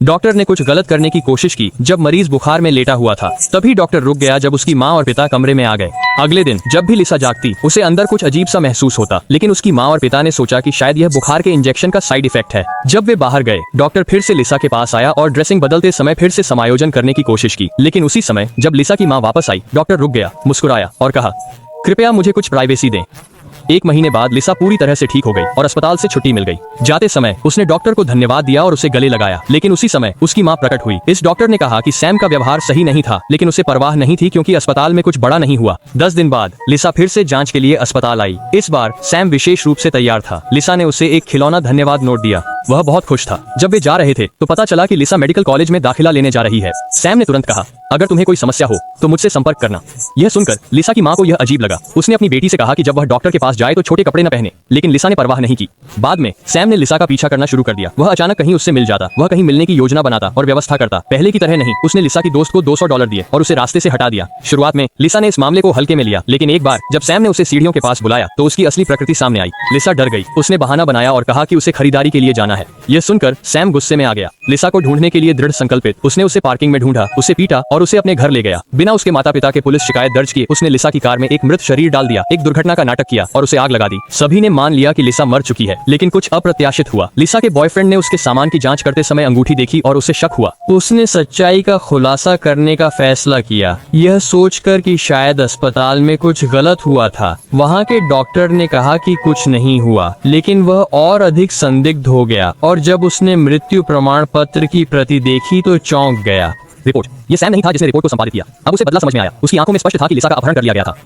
Doctor ने कुछ गलत करने की कोशिश की। जब मरीज बुखार में लेटा हुआ था तभी डॉक्टर रुक गया जब उसकी माँ और पिता कमरे में आ गए। अगले दिन जब भी लिसा जागती उसे अंदर कुछ अजीब सा महसूस होता, लेकिन उसकी माँ और पिता ने सोचा कि शायद यह बुखार के इंजेक्शन का साइड इफेक्ट है। जब वे बाहर गए डॉक्टर फिर से लिसा के पास आया और ड्रेसिंग बदलते समय फिर से समायोजन करने की कोशिश की, लेकिन उसी समय जब लिसा की माँ वापस आई डॉक्टर रुक गया, मुस्कुराया और कहा, कृपया मुझे कुछ प्राइवेसी दें। 1 महीने बाद लिसा पूरी तरह से ठीक हो गई और अस्पताल से छुट्टी मिल गई। जाते समय उसने डॉक्टर को धन्यवाद दिया और उसे गले लगाया, लेकिन उसी समय उसकी मां प्रकट हुई। इस डॉक्टर ने कहा कि सैम का व्यवहार सही नहीं था, लेकिन उसे परवाह नहीं थी क्योंकि अस्पताल में कुछ बड़ा नहीं हुआ। 10 दिन बाद लिसा फिर से जांच के लिए अस्पताल आई। इस बार सैम विशेष रूप से तैयार था। लिसा ने उसे एक खिलौना धन्यवाद नोट दिया। वह बहुत खुश था। जब वे जा रहे थे तो पता चला कि लिसा मेडिकल कॉलेज में दाखिला लेने जा रही है। सैम ने तुरंत कहा, अगर तुम्हें कोई समस्या हो तो मुझसे संपर्क करना। यह सुनकर लिसा की मां को यह अजीब लगा। उसने अपनी बेटी से कहा कि जब वह डॉक्टर के पास जाए तो छोटे कपड़े न पहने, लेकिन लिसा ने परवाह नहीं की। बाद में सैम ने लिसा का पीछा करना शुरू कर दिया। वह अचानक कहीं उससे मिल जाता, वह कहीं मिलने की योजना बनाता और व्यवस्था करता। पहले की तरह नहीं, उसने लिसा की दोस्त को $200 दिए और उसे रास्ते से हटा दिया। शुरुआत में लिसा ने इस मामले को हल्के में लिया, लेकिन एक बार जब सैम ने उसे सीढ़ियों के पास बुलाया तो उसकी असली प्रकृति सामने आई। लिसा डर गई। उसने बहाना बनाया और कहा कि उसे खरीदारी के लिए जाना है। यह सुनकर सैम गुस्से में आ गया। लिसा को ढूंढने के लिए दृढ़ संकल्पित उसने उसे पार्किंग में ढूंढा, उसे पीटा और उसे अपने घर ले गया। बिना उसके माता पिता के पुलिस शिकायत दर्ज किए उसने लिसा की कार में एक मृत शरीर डाल दिया, एक दुर्घटना का नाटक किया और उसे आग लगा दी। सभी ने मान लिया कि लिसा मर चुकी है, लेकिन कुछ अप्रत्याशित हुआ। लिसा के बॉयफ्रेंड ने उसके सामान की जांच करते समय अंगूठी देखी और उसे शक हुआ। उसने सच्चाई का खुलासा करने का फैसला किया, यह सोचकर कि शायद अस्पताल में कुछ गलत हुआ था। वहाँ के डॉक्टर ने कहा कि कुछ नहीं हुआ, लेकिन वह और अधिक संदिग्ध हो गया और जब उसने मृत्यु प्रमाण पत्र की प्रति देखी तो चौंक गया। रिपोर्ट। ये सैम नहीं था जिसने रिपोर्ट को संपादित किया। अब उसे बदला समझ में आया। उसकी आंखों में स्पष्ट था कि लिसा का अपहरण कर लिया गया था।